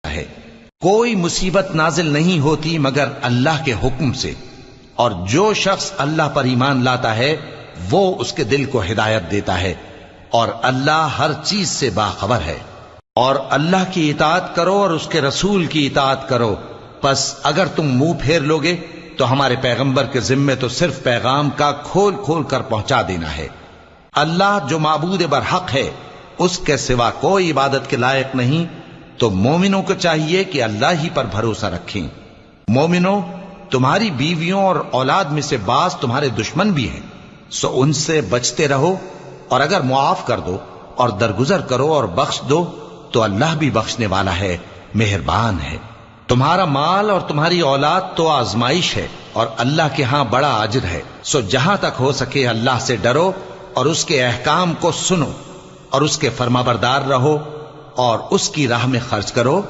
دیتا ہے۔ کوئی مصیبت نازل نہیں ہوتی مگر اللہ کے حکم سے، اور جو شخص اللہ پر ایمان لاتا ہے وہ اس کے دل کو ہدایت دیتا ہے، اور اللہ ہر چیز سے باخبر ہے۔ اور اللہ کی اطاعت کرو اور اس کے رسول کی اطاعت کرو، پس اگر تم منہ پھیر لوگے تو ہمارے پیغمبر کے ذمے تو صرف پیغام کا کھول کھول کر پہنچا دینا ہے۔ اللہ جو معبود برحق ہے، اس کے سوا کوئی عبادت کے لائق نہیں، تو مومنوں کو چاہیے کہ اللہ ہی پر بھروسہ رکھیں۔ مومنوں، تمہاری بیویوں اور اولاد میں سے بعض تمہارے دشمن بھی ہیں، سو ان سے بچتے رہو، اور اگر معاف کر دو اور درگزر کرو اور بخش دو تو اللہ بھی بخشنے والا ہے، مہربان ہے۔ تمہارا مال اور تمہاری اولاد تو آزمائش ہے، اور اللہ کے ہاں بڑا اجر ہے، سو جہاں تک ہو سکے اللہ سے ڈرو اور اس کے احکام کو سنو اور اس کے فرمانبردار رہو، اور اس کی راہ میں خرچ کرو